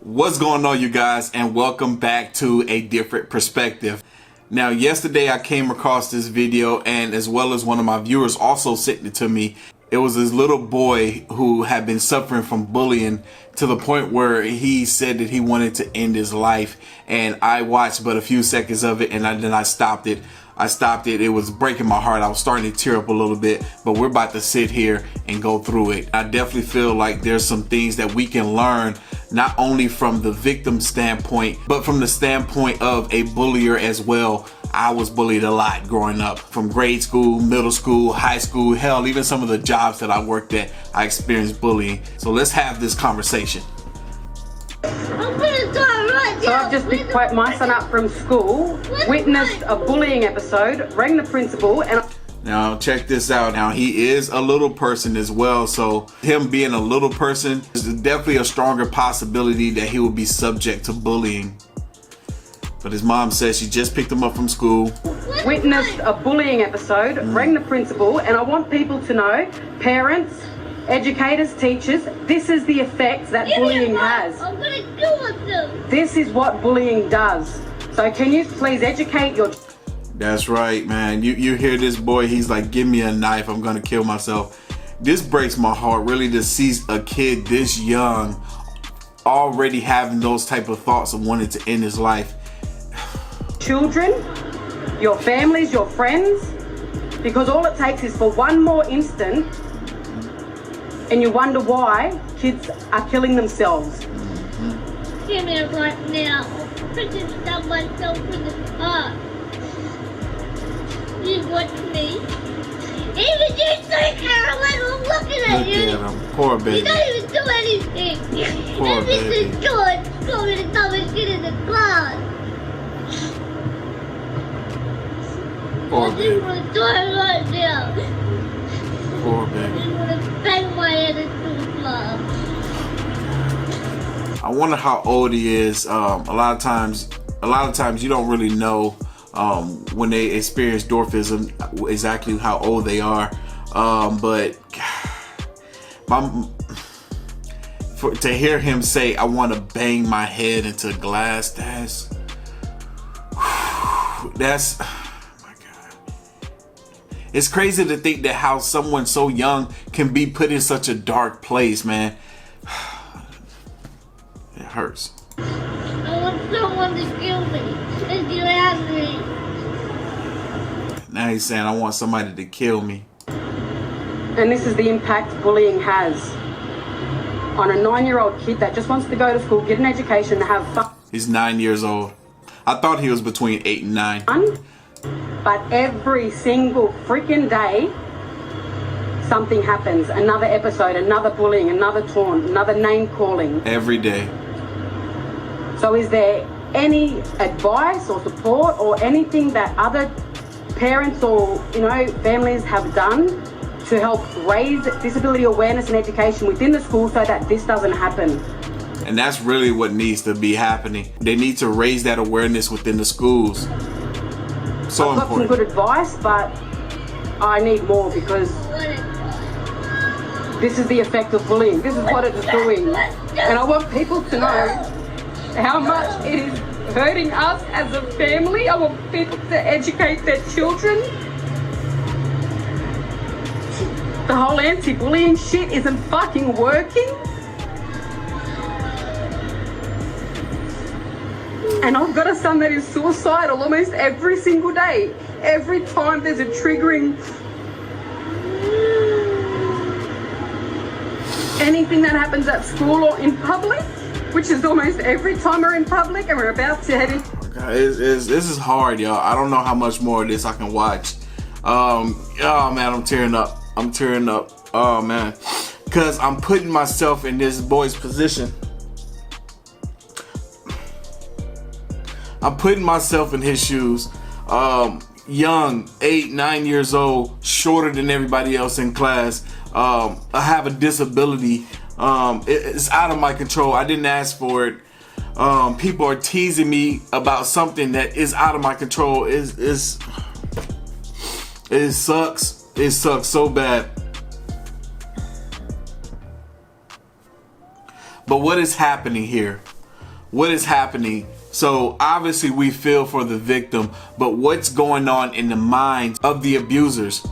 What's going on, you guys, and welcome back to A Different Perspective. Now, yesterday I came across this video, and as well as one of my viewers also sent it to me. It was this little boy who had been suffering from bullying to the point where he said that he wanted to end his life, and I watched but a few seconds of it, and then I stopped it. It was breaking my heart. I was starting to tear up a little bit, but we're about to sit here and go through it. I definitely feel like there's some things that we can learn, not only from the victim standpoint, but from the standpoint of a bullier as well. I was bullied a lot growing up, from grade school, middle school, high school, hell, even some of the jobs that I worked at, I experienced bullying. So let's have this conversation. So I've just picked my son up from school, witnessed a bullying episode, rang the principal, and now check this out. Now he is a little person as well, so him being a little person is definitely a stronger possibility that he will be subject to bullying. But his mom says she just picked him up from school, witnessed a bullying episode, rang the principal, and I want people to know, parents, educators, teachers, this is the effects that bullying has. I'm gonna do them. This is what bullying does. So can you please educate your... That's right, man. You hear this boy, he's like, give me a knife, I'm gonna kill myself. This breaks my heart really to see a kid this young already having those type of thoughts of wanting to end his life. Children, your families, your friends, because all it takes is for one more instant and you wonder why kids are killing themselves. Give me right now. I'm picking up myself in the car. You watch me. Even you think I'm looking at you. Look at him. Poor baby. You don't even do anything. Poor baby. Everything's good. Go to the dumb and get in the class. Poor I just baby. want to die right now. Poor I baby. just want to bang my head into the floor. I wonder how old he is. A lot of times you don't really know when they experience dwarfism exactly how old they are. But to hear him say, "I want to bang my head into glass," that's. It's crazy to think that how someone so young can be put in such a dark place, man. It hurts. I want someone to kill me. If you ask me. Now he's saying, I want somebody to kill me. And this is the impact bullying has on a 9-year-old kid that just wants to go to school, get an education, have fun. He's 9 years old. I thought he was between 8 and 9. But every single freaking day, something happens. Another episode, another bullying, another taunt, another name calling. Every day. So is there any advice or support or anything that other parents or, families have done to help raise disability awareness and education within the school so that this doesn't happen? And that's really what needs to be happening. They need to raise that awareness within the schools. So I've got some good advice, but I need more because this is the effect of bullying. This is what it is doing. And I want people to know how much it is hurting us as a family. I want people to educate their children. The whole anti-bullying shit isn't fucking working. And I've got a son that is suicidal almost every single day. Every time there's a triggering anything that happens at school or in public, which is almost every time we're in public and we're about to head in. This is hard, y'all. I don't know how much more of this I can watch. Oh man, I'm tearing up. Oh man, because I'm putting myself in this boy's position. I'm putting myself in his shoes. Young, 8, 9 years old, shorter than everybody else in class. I have a disability. It's out of my control. I didn't ask for it. People are teasing me about something that is out of my control. It sucks. It sucks so bad. But what is happening here? what is happening? So obviously we feel for the victim, but what's going on in the minds of the abusers?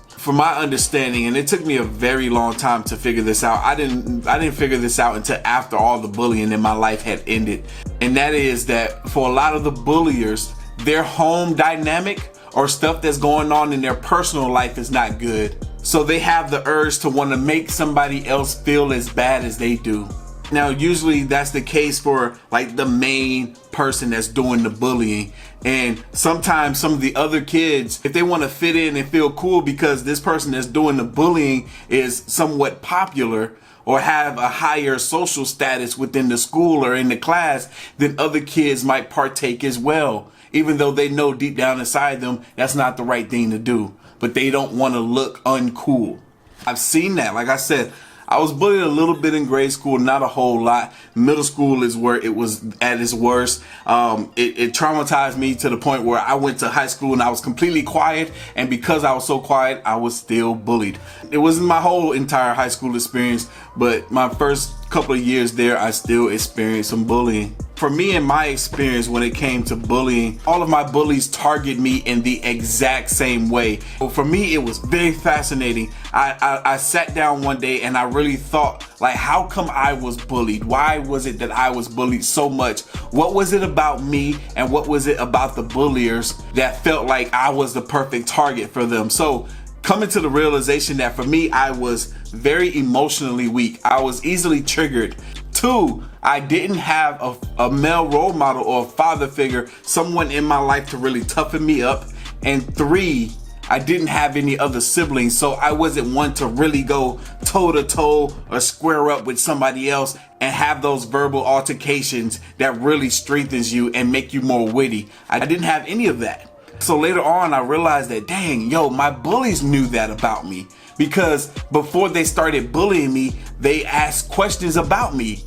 From my understanding, and it took me a very long time to figure this out. I didn't figure this out until after all the bullying in my life had ended. And that is that for a lot of the bulliers, their home dynamic or stuff that's going on in their personal life is not good. So they have the urge to want to make somebody else feel as bad as they do. Now, usually that's the case for like the main person that's doing the bullying. And sometimes some of the other kids, if they want to fit in and feel cool because this person that's doing the bullying is somewhat popular or have a higher social status within the school or in the class, then other kids might partake as well, even though they know deep down inside them that's not the right thing to do, but they don't want to look uncool. I've seen that. Like I said, I was bullied a little bit in grade school, not a whole lot. Middle school is where it was at its worst. It traumatized me to the point where I went to high school and I was completely quiet. And because I was so quiet, I was still bullied. It wasn't my whole entire high school experience, but my first couple of years there, I still experienced some bullying. For me, in my experience, when it came to bullying, all of my bullies target me in the exact same way. For me, it was very fascinating. I sat down one day and I really thought, like, how come I was bullied? Why was it that I was bullied so much? What was it about me and what was it about the bulliers that felt like I was the perfect target for them? So coming to the realization that for me, I was very emotionally weak. I was easily triggered. 2, I didn't have a male role model or a father figure, someone in my life to really toughen me up. And 3, I didn't have any other siblings, so I wasn't one to really go toe to toe or square up with somebody else and have those verbal altercations that really strengthens you and make you more witty. I didn't have any of that. So later on, I realized that, dang, yo, my bullies knew that about me, because before they started bullying me, they asked questions about me.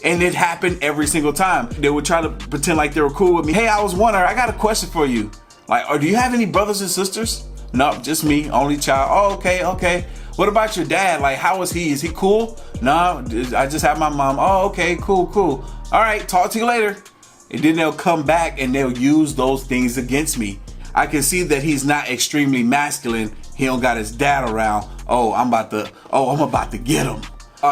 And it happened every single time. They would try to pretend like they were cool with me. Hey, I was wondering, I got a question for you. Like, or do you have any brothers and sisters? No, just me, only child. Oh, okay. What about your dad? Like, how is he? Is he cool? No, I just have my mom. Oh, okay, cool. All right, talk to you later. And then they'll come back and they'll use those things against me. I can see that he's not extremely masculine. He don't got his dad around. I'm about to get him.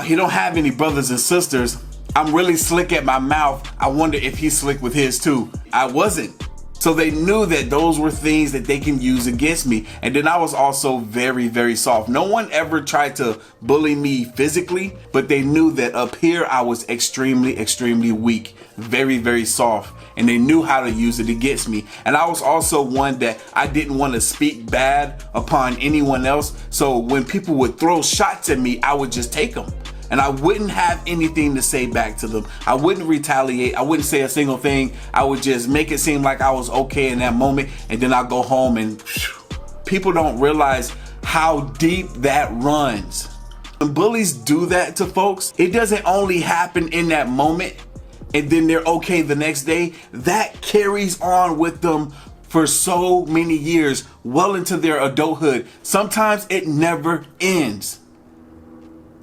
He don't have any brothers and sisters. I'm really slick at my mouth. I wonder if he's slick with his too. I wasn't. So they knew that those were things that they can use against me. And then I was also very, very soft. No one ever tried to bully me physically, but they knew that up here I was extremely, extremely weak, very, very soft. And they knew how to use it against me. And I was also one that I didn't want to speak bad upon anyone else. So when people would throw shots at me, I would just take them. And I wouldn't have anything to say back to them. I wouldn't retaliate. I wouldn't say a single thing. I would just make it seem like I was okay in that moment. And then I'll go home, and people don't realize how deep that runs. When bullies do that to folks, it doesn't only happen in that moment and then they're okay the next day. That carries on with them for so many years, well into their adulthood. Sometimes it never ends.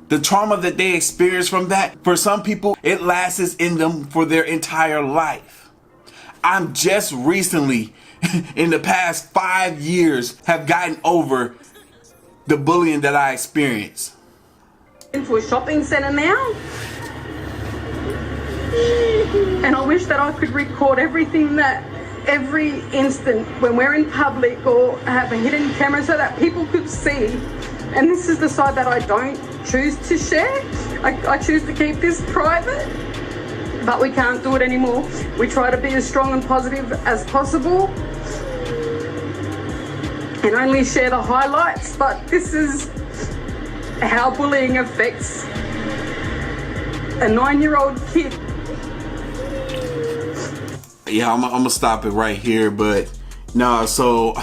The trauma that they experience from that, for some people, it lasts in them for their entire life. I'm just recently, in the past 5 years, have gotten over the bullying that I experienced. Into a shopping centre now, and I wish that I could record every instant when we're in public or have a hidden camera so that people could see. And this is the side that I don't choose to share. I choose to keep this private, but we can't do it anymore. We try to be as strong and positive as possible and only share the highlights, but this is how bullying affects a 9-year-old kid. Yeah, I'm gonna stop it right here, but no, so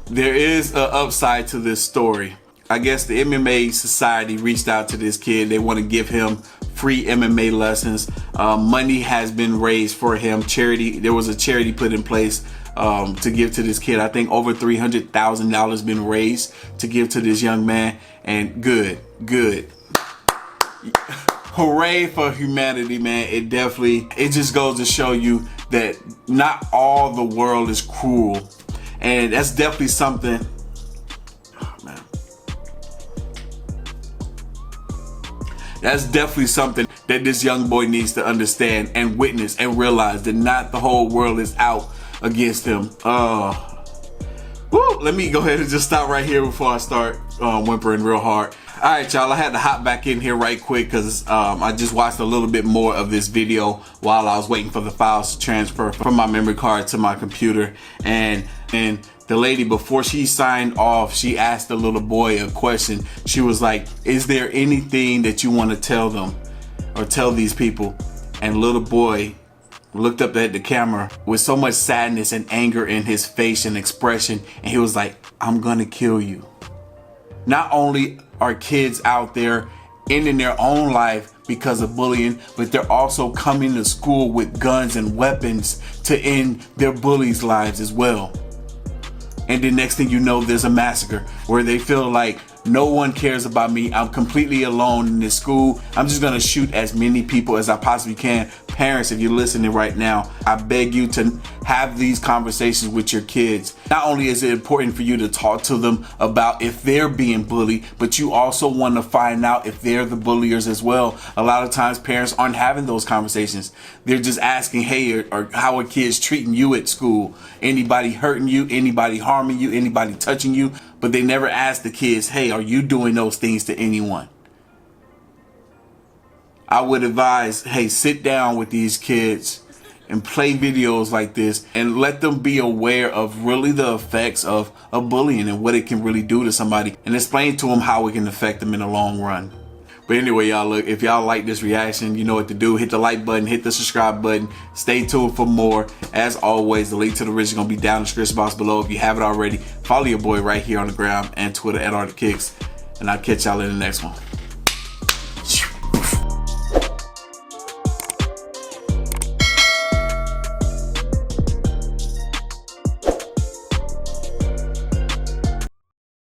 there is an upside to this story. I guess the MMA Society reached out to this kid. They want to give him free MMA lessons. Money has been raised for him. Charity, there was a charity put in place to give to this kid. I think over $300,000 been raised to give to this young man. And good. Hooray for humanity, man. It just goes to show you that not all the world is cruel. And that's definitely something, oh, man. That's definitely something that this young boy needs to understand and witness and realize that not the whole world is out against him. Let me go ahead and just stop right here before I start whimpering real hard. All right, y'all, I had to hop back in here right quick because I just watched a little bit more of this video while I was waiting for the files to transfer from my memory card to my computer. And the lady, before she signed off, she asked the little boy a question. She was like, is there anything that you want to tell them or tell these people? And little boy looked up at the camera with so much sadness and anger in his face and expression, and he was like, I'm gonna kill you. Not only are kids out there ending their own life because of bullying, but they're also coming to school with guns and weapons to end their bullies' lives as well. And the next thing you know, there's a massacre where they feel like no one cares about me. I'm completely alone in this school. I'm just gonna shoot as many people as I possibly can. Parents, if you're listening right now, I beg you to have these conversations with your kids. Not only is it important for you to talk to them about if they're being bullied, but you also want to find out if they're the bulliers as well. A lot of times parents aren't having those conversations. They're just asking, hey, or how are kids treating you at school? Anybody hurting you? Anybody harming you? Anybody touching you? But they never ask the kids, hey, are you doing those things to anyone? I would advise, hey, sit down with these kids and play videos like this and let them be aware of really the effects of bullying and what it can really do to somebody, and explain to them how it can affect them in the long run. But anyway, y'all, look, if y'all like this reaction, you know what to do. Hit the like button, hit the subscribe button. Stay tuned for more. As always, the link to the original gonna be down in the description box below. If you haven't already, follow your boy right here on the ground and Twitter at @ArtofKicks. And I'll catch y'all in the next one.